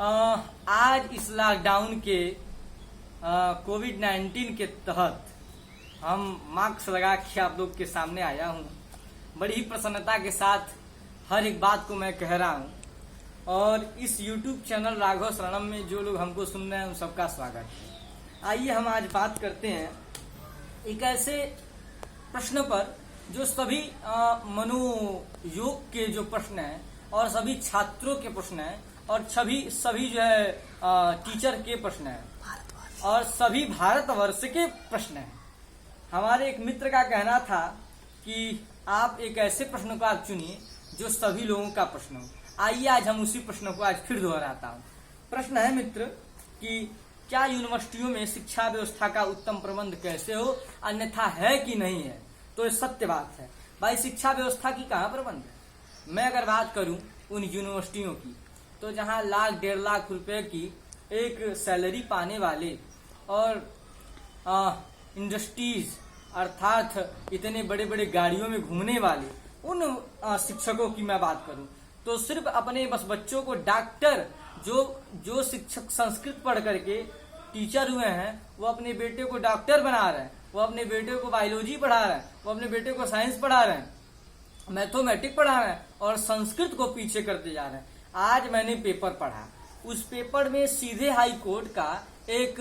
आज इस लॉकडाउन के कोविड-19 के तहत हम मास्क लगा के आप लोग के सामने आया हूँ। बड़ी ही प्रसन्नता के साथ हर एक बात को मैं कह रहा हूँ और इस YouTube चैनल राघव शरणम में जो लोग हमको सुन रहे हैं उन सबका स्वागत है। आइए हम आज बात करते हैं एक ऐसे प्रश्न पर जो सभी मनोयोग के जो प्रश्न हैं और सभी छात्रों के प्रश्न हैं और सभी जो है टीचर के प्रश्न हैं और सभी भारतवर्ष के प्रश्न हैं। हमारे एक मित्र का कहना था कि आप एक ऐसे प्रश्न को आप चुनिए जो सभी लोगों का प्रश्न हो। आइए आज हम उसी प्रश्न को आज फिर दोहराता हूँ। प्रश्न है मित्र कि क्या यूनिवर्सिटियों में शिक्षा व्यवस्था का उत्तम प्रबंध कैसे हो, अन्यथा है कि नहीं है। तो ये सत्य बात है भाई, शिक्षा व्यवस्था की कहाँ प्रबंध है। मैं अगर बात करूं उन यूनिवर्सिटियों की तो जहां लाख 1.5 लाख रुपए की एक सैलरी पाने वाले और इंडस्ट्रीज अर्थात इतने बड़े बड़े गाड़ियों में घूमने वाले उन शिक्षकों की मैं बात करूं तो सिर्फ अपने बस बच्चों को डॉक्टर जो शिक्षक संस्कृत पढ़ करके टीचर हुए हैं वो अपने बेटे को डॉक्टर बना रहे हैं, वो अपने बेटे को बायोलॉजी पढ़ा रहे हैं, वो अपने बेटे को साइंस पढ़ा रहे हैं, मैथमेटिक्स पढ़ा रहे हैं और संस्कृत को पीछे करते जा रहे हैं। आज मैंने पेपर पढ़ा, उस पेपर में सीधे हाई कोर्ट का एक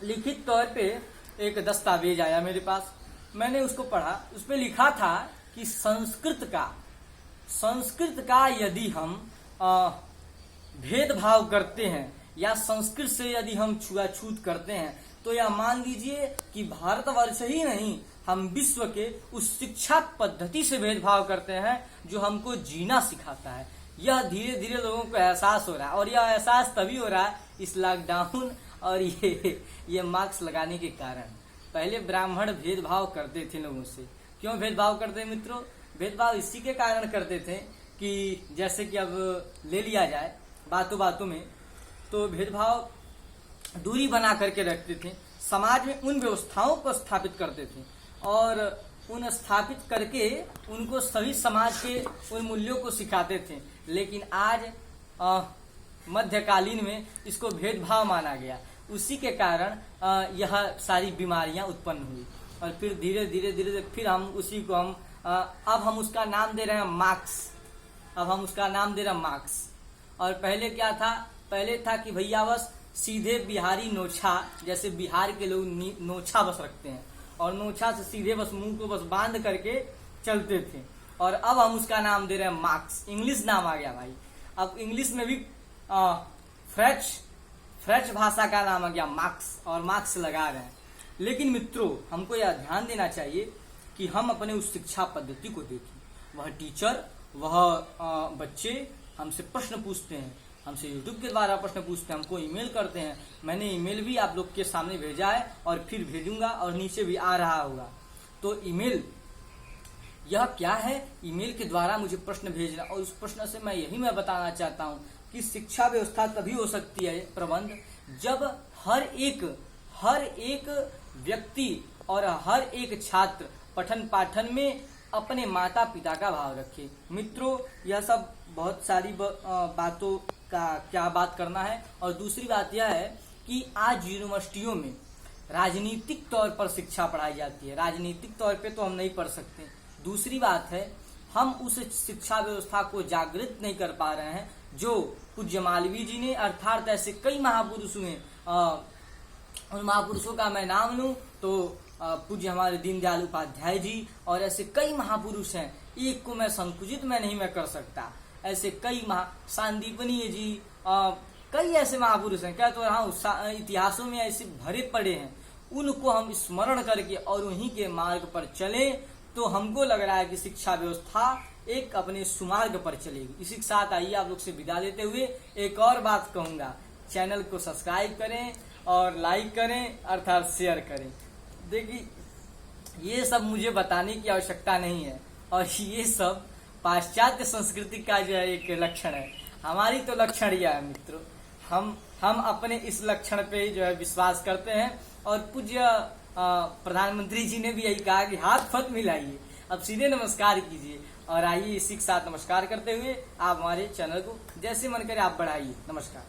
लिखित तौर पे एक दस्तावेज आया मेरे पास। मैंने उसको पढ़ा, उस पे लिखा था कि संस्कृत का यदि हम भेदभाव करते हैं या संस्कृत से यदि हम छुआछूत करते हैं तो यह मान लीजिए कि भारतवर्ष ही नहीं हम विश्व के उस शिक्षा पद्धति से भेदभाव करते हैं जो हमको जीना सिखाता है। यह धीरे धीरे लोगों को एहसास हो रहा है और यह एहसास तभी हो रहा है इस लॉकडाउन और ये मास्क लगाने के कारण। पहले ब्राह्मण भेदभाव करते थे लोगों से। क्यों भेदभाव करते हैं मित्रों? भेदभाव इसी के कारण करते थे कि जैसे कि अब ले लिया जाए बातों बातों में तो भेदभाव दूरी बना करके रखते थे, समाज में उन व्यवस्थाओं को स्थापित करते थे और उन स्थापित करके उनको सभी समाज के उन मूल्यों को सिखाते थे। लेकिन आज मध्यकालीन में इसको भेदभाव माना गया, उसी के कारण यह सारी बीमारियां उत्पन्न हुई और फिर धीरे धीरे फिर हम उसी को अब हम उसका नाम दे रहे हैं मार्क्स। और पहले क्या था? पहले था कि भैया बस सीधे बिहारी नोछा, जैसे बिहार के लोग नोछा बस रखते हैं और नोछा से सीधे बस मुंह को बस बांध करके चलते थे और अब हम उसका नाम दे रहे हैं मार्क्स। इंग्लिश नाम आ गया भाई। अब इंग्लिश में भी फ्रेंच भाषा का नाम आ गया मार्क्स और मार्क्स लगा रहे हैं। लेकिन मित्रों, हमको यह ध्यान देना चाहिए कि हम अपने उस शिक्षा पद्धति को देखें। वह टीचर, वह बच्चे हमसे प्रश्न पूछते हैं, हमसे YouTube के द्वारा प्रश्न पूछते हैं, हमको ईमेल करते हैं। मैंने ईमेल भी आप लोग के सामने भेजा है और फिर भेजूंगा और नीचे भी आ रहा होगा। तो ईमेल यह क्या है? ईमेल के द्वारा मुझे प्रश्न भेजना और उस प्रश्न से मैं बताना चाहता हूँ कि शिक्षा व्यवस्था तभी हो सकती है प्रबंध जब हर एक व्यक्ति और हर एक छात्र पठन पाठन में अपने माता पिता का भाव रखे। मित्रों, यह सब बहुत सारी बातों का क्या बात करना है। और दूसरी बात यह है कि आज यूनिवर्सिटियों में राजनीतिक तौर पर शिक्षा पढ़ाई जाती है। राजनीतिक तौर पे तो हम नहीं पढ़ सकते। दूसरी बात है, हम उस शिक्षा व्यवस्था को जागृत नहीं कर पा रहे हैं जो पूज्य मालवीय जी ने, अर्थात ऐसे कई महापुरुष हुए। उन महापुरुषों का मैं नाम लूं तो पूज्य हमारे दीनदयाल उपाध्याय जी और ऐसे कई महापुरुष हैं, एक को मैं संकुचित नहीं कर सकता। ऐसे कई सांदीपनीय जी, कई ऐसे महापुरुष हैं, क्या तो हाँ इतिहासों में ऐसे भरे पड़े हैं। उनको हम स्मरण करके और उन्हीं के मार्ग पर चले तो हमको लग रहा है कि शिक्षा व्यवस्था एक अपने सुमार्ग पर चलेगी। इसी के साथ आइए आप लोग से विदा लेते हुए एक और बात कहूंगा, चैनल को सब्सक्राइब करें और लाइक करें अर्थात शेयर करें। देखिए, ये सब मुझे बताने की आवश्यकता नहीं है और ये सब पाश्चात्य संस्कृति का जो है एक लक्षण है। हमारी तो लक्षण यह है मित्रों, हम अपने इस लक्षण पे जो है विश्वास करते हैं और पूज्य प्रधानमंत्री जी ने भी यही कहा कि हाथ मत मिलाइए, अब सीधे नमस्कार कीजिए और आइए इसी के साथ नमस्कार करते हुए आप हमारे चैनल को जैसे मन करे आप बढ़ाइए। नमस्कार।